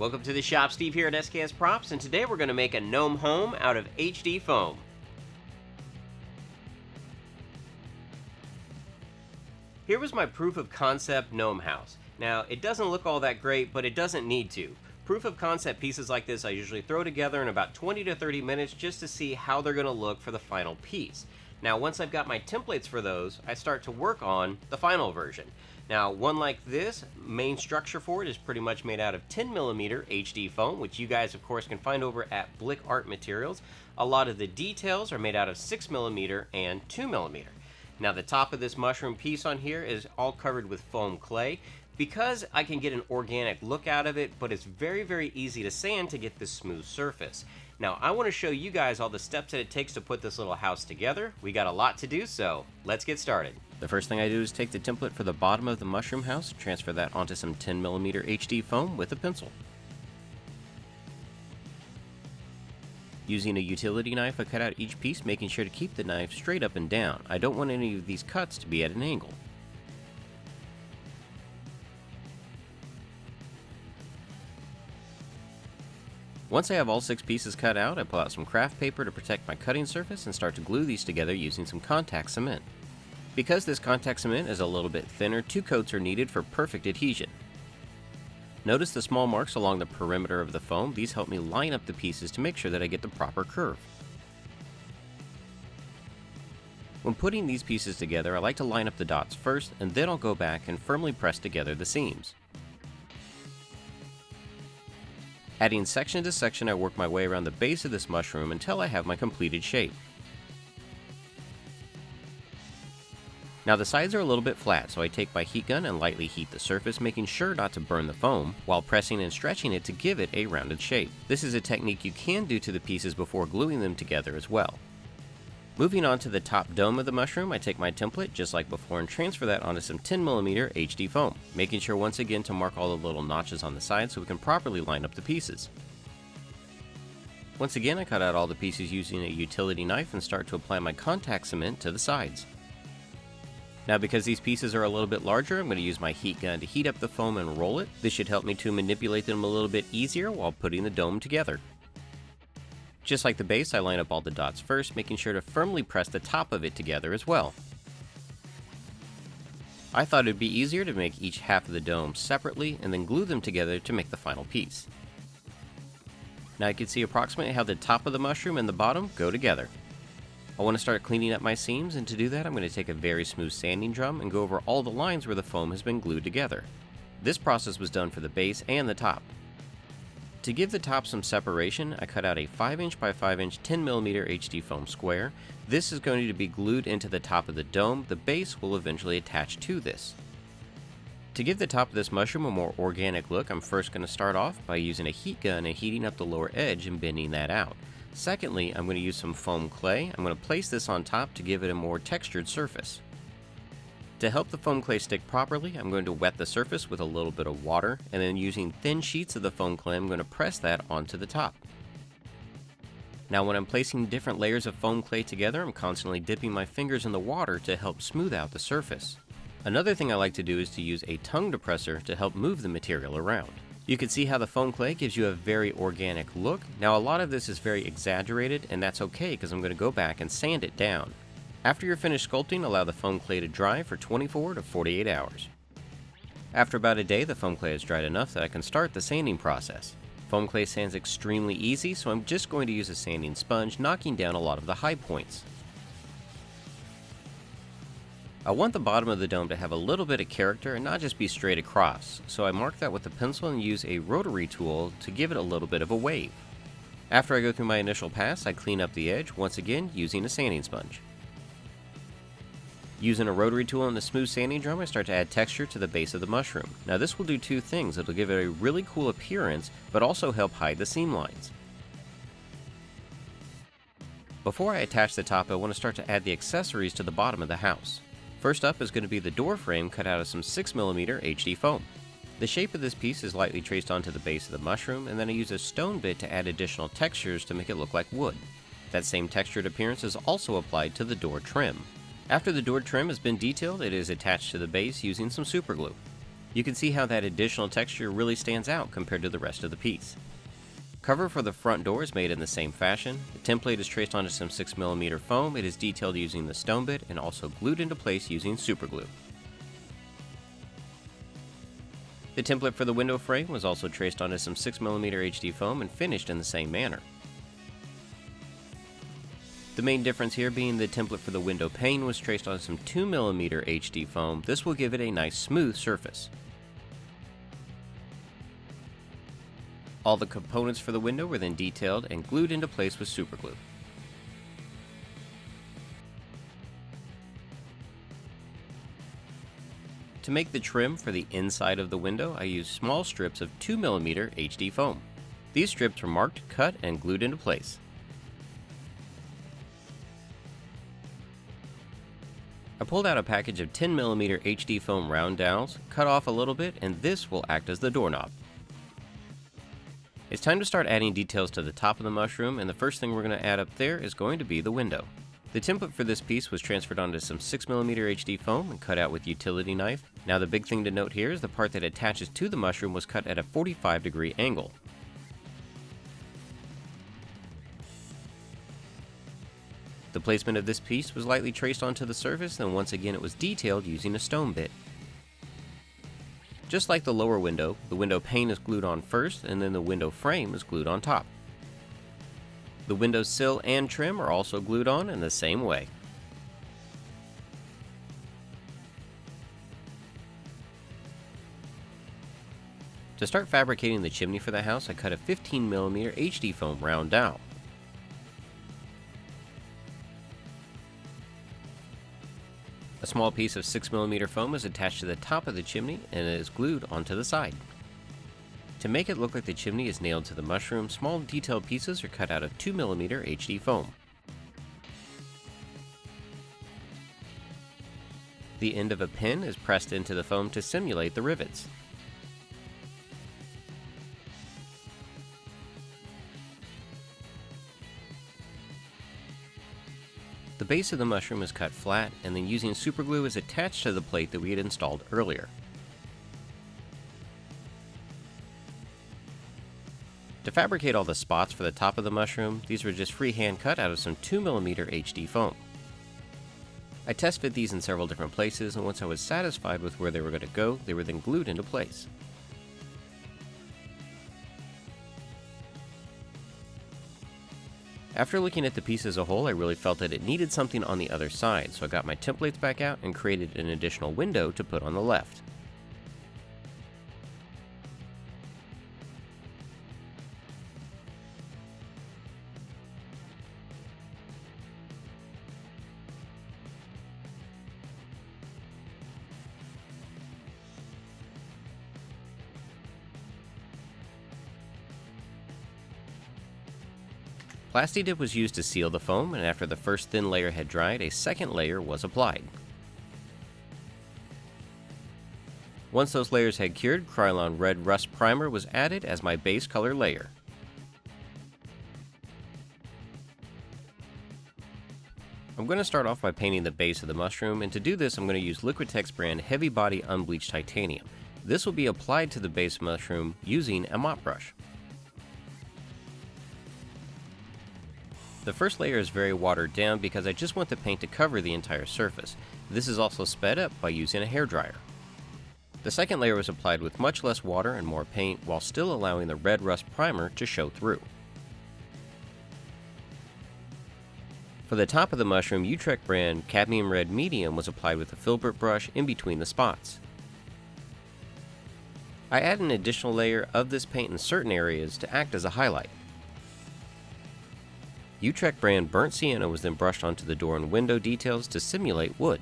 Welcome to the shop. Steve here at SKS Props, and today we're going to make a gnome home out of HD foam. Here was my proof of concept gnome house. Now, it doesn't look all that great, but it doesn't need to. Proof of concept pieces like this I usually throw together in about 20 to 30 minutes just to see how they're going to look for the final piece. Now, once I've got my templates for those, I start to work on the final version. Now, one like this, main structure for it is pretty much made out of 10mm HD foam, which you guys, of course, can find over at Blick Art Materials. A lot of the details are made out of 6mm and 2mm. Now, the top of this mushroom piece on here is all covered with foam clay, because I can get an organic look out of it, but it's very, very easy to sand to get this smooth surface. Now, I want to show you guys all the steps that it takes to put this little house together. We got a lot to do, so let's get started. The first thing I do is take the template for the bottom of the mushroom house, transfer that onto some 10mm HD foam with a pencil. Using a utility knife, I cut out each piece, making sure to keep the knife straight up and down. I don't want any of these cuts to be at an angle. Once I have all 6 pieces cut out, I pull out some craft paper to protect my cutting surface and start to glue these together using some contact cement. Because this contact cement is a little bit thinner, 2 coats are needed for perfect adhesion. Notice the small marks along the perimeter of the foam. These help me line up the pieces to make sure that I get the proper curve. When putting these pieces together, I like to line up the dots first, and then I'll go back and firmly press together the seams. Adding section to section, I work my way around the base of this mushroom until I have my completed shape. Now the sides are a little bit flat, so I take my heat gun and lightly heat the surface, making sure not to burn the foam, while pressing and stretching it to give it a rounded shape. This is a technique you can do to the pieces before gluing them together as well. Moving on to the top dome of the mushroom, I take my template, just like before, and transfer that onto some 10mm HD foam, making sure once again to mark all the little notches on the side so we can properly line up the pieces. Once again, I cut out all the pieces using a utility knife and start to apply my contact cement to the sides. Now, because these pieces are a little bit larger, I'm going to use my heat gun to heat up the foam and roll it. This should help me to manipulate them a little bit easier while putting the dome together. Just like the base, I line up all the dots first, making sure to firmly press the top of it together as well. I thought it would be easier to make each half of the dome separately and then glue them together to make the final piece. Now you can see approximately how the top of the mushroom and the bottom go together. I want to start cleaning up my seams, and to do that I'm going to take a very smooth sanding drum and go over all the lines where the foam has been glued together. This process was done for the base and the top. To give the top some separation, I cut out a 5" by 5" 10mm HD foam square. This is going to be glued into the top of the dome. The base will eventually attach to this. To give the top of this mushroom a more organic look, I'm first going to start off by using a heat gun and heating up the lower edge and bending that out. Secondly, I'm going to use some foam clay. I'm going to place this on top to give it a more textured surface. To help the foam clay stick properly, I'm going to wet the surface with a little bit of water, and then using thin sheets of the foam clay, I'm going to press that onto the top. Now when I'm placing different layers of foam clay together, I'm constantly dipping my fingers in the water to help smooth out the surface. Another thing I like to do is to use a tongue depressor to help move the material around. You can see how the foam clay gives you a very organic look. Now a lot of this is very exaggerated, and that's okay because I'm going to go back and sand it down. After you're finished sculpting, allow the foam clay to dry for 24 to 48 hours. After about a day, the foam clay is dried enough that I can start the sanding process. Foam clay sands extremely easy, so I'm just going to use a sanding sponge, knocking down a lot of the high points. I want the bottom of the dome to have a little bit of character and not just be straight across, so I mark that with a pencil and use a rotary tool to give it a little bit of a wave. After I go through my initial pass, I clean up the edge, once again using a sanding sponge. Using a rotary tool and a smooth sanding drum, I start to add texture to the base of the mushroom. Now this will do 2 things. It'll give it a really cool appearance, but also help hide the seam lines. Before I attach the top, I want to start to add the accessories to the bottom of the house. First up is going to be the door frame cut out of some 6mm HD foam. The shape of this piece is lightly traced onto the base of the mushroom, and then I use a stone bit to add additional textures to make it look like wood. That same textured appearance is also applied to the door trim. After the door trim has been detailed, it is attached to the base using some super glue. You can see how that additional texture really stands out compared to the rest of the piece. Cover for the front door is made in the same fashion. The template is traced onto some 6mm foam. It is detailed using the stone bit and also glued into place using super glue. The template for the window frame was also traced onto some 6mm HD foam and finished in the same manner. The main difference here being the template for the window pane was traced on some 2mm HD foam. This will give it a nice smooth surface. All the components for the window were then detailed and glued into place with super glue. To make the trim for the inside of the window, I used small strips of 2mm HD foam. These strips were marked, cut, and glued into place. I pulled out a package of 10mm HD foam round dowels, cut off a little bit, and this will act as the doorknob. It's time to start adding details to the top of the mushroom, and the first thing we're going to add up there is going to be the window. The template for this piece was transferred onto some 6mm HD foam and cut out with utility knife. Now the big thing to note here is the part that attaches to the mushroom was cut at a 45-degree angle. The placement of this piece was lightly traced onto the surface, and once again it was detailed using a stone bit. Just like the lower window, the window pane is glued on first, and then the window frame is glued on top. The window sill and trim are also glued on in the same way. To start fabricating the chimney for the house, I cut a 15mm HD foam round dowel. A small piece of 6mm foam is attached to the top of the chimney and it is glued onto the side. To make it look like the chimney is nailed to the mushroom, small detailed pieces are cut out of 2mm HD foam. The end of a pin is pressed into the foam to simulate the rivets. The base of the mushroom is cut flat, and then using super glue is attached to the plate that we had installed earlier. To fabricate all the spots for the top of the mushroom, these were just freehand cut out of some 2mm HD foam. I test fit these in several different places, and once I was satisfied with where they were going to go, they were then glued into place. After looking at the piece as a whole, I really felt that it needed something on the other side, so I got my templates back out and created an additional window to put on the left. Plasti-Dip was used to seal the foam, and after the first thin layer had dried, a second layer was applied. Once those layers had cured, Krylon Red Rust Primer was added as my base color layer. I'm going to start off by painting the base of the mushroom, and to do this I'm going to use Liquitex brand Heavy Body Unbleached Titanium. This will be applied to the base mushroom using a mop brush. The first layer is very watered down because I just want the paint to cover the entire surface. This is also sped up by using a hairdryer. The second layer was applied with much less water and more paint while still allowing the red rust primer to show through. For the top of the mushroom, Utrecht brand Cadmium Red Medium was applied with a filbert brush in between the spots. I add an additional layer of this paint in certain areas to act as a highlight. Utrecht brand Burnt Sienna was then brushed onto the door and window details to simulate wood.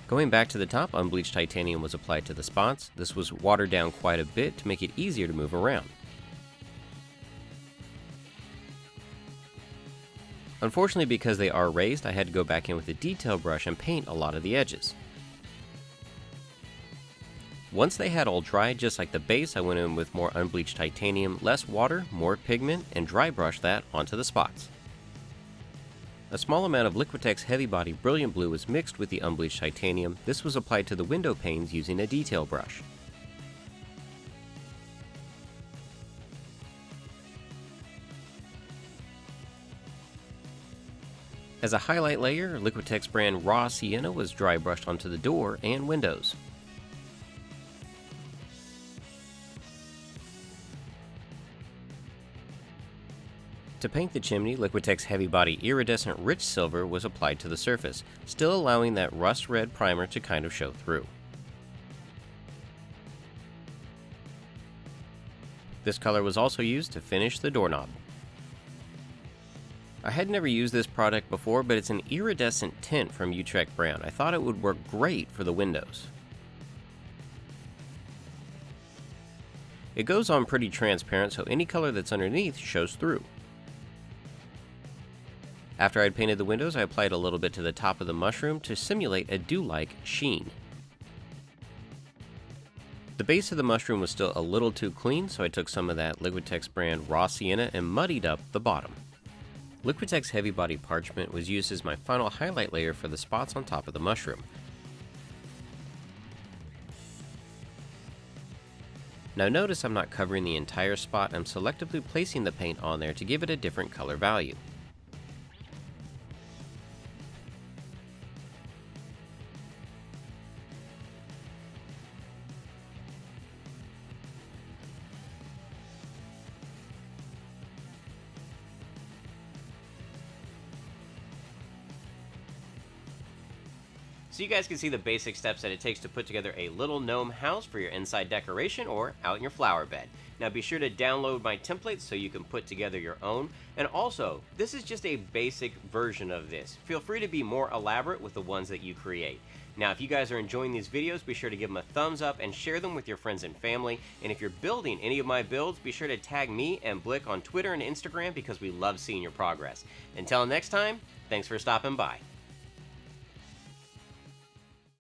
Going back to the top, unbleached titanium was applied to the spots. This was watered down quite a bit to make it easier to move around. Unfortunately, because they are raised, I had to go back in with a detail brush and paint a lot of the edges. Once they had all dried, just like the base, I went in with more unbleached titanium, less water, more pigment, and dry brushed that onto the spots. A small amount of Liquitex Heavy Body Brilliant Blue was mixed with the unbleached titanium. This was applied to the window panes using a detail brush. As a highlight layer, Liquitex brand Raw Sienna was dry brushed onto the door and windows. To paint the chimney, Liquitex Heavy Body Iridescent Rich Silver was applied to the surface, still allowing that rust red primer to kind of show through. This color was also used to finish the doorknob. I had never used this product before, but it's an iridescent tint from Utrecht brand. I thought it would work great for the windows. It goes on pretty transparent, so any color that's underneath shows through. After I'd painted the windows, I applied a little bit to the top of the mushroom to simulate a dew-like sheen. The base of the mushroom was still a little too clean, so I took some of that Liquitex brand Raw Sienna and muddied up the bottom. Liquitex Heavy Body Parchment was used as my final highlight layer for the spots on top of the mushroom. Now notice I'm not covering the entire spot, I'm selectively placing the paint on there to give it a different color value. So you guys can see the basic steps that it takes to put together a little gnome house for your inside decoration or out in your flower bed. Now be sure to download my templates so you can put together your own. And also, this is just a basic version of this. Feel free to be more elaborate with the ones that you create. Now if you guys are enjoying these videos, be sure to give them a thumbs up and share them with your friends and family. And if you're building any of my builds, be sure to tag me and Blick on Twitter and Instagram because we love seeing your progress. Until next time, thanks for stopping by.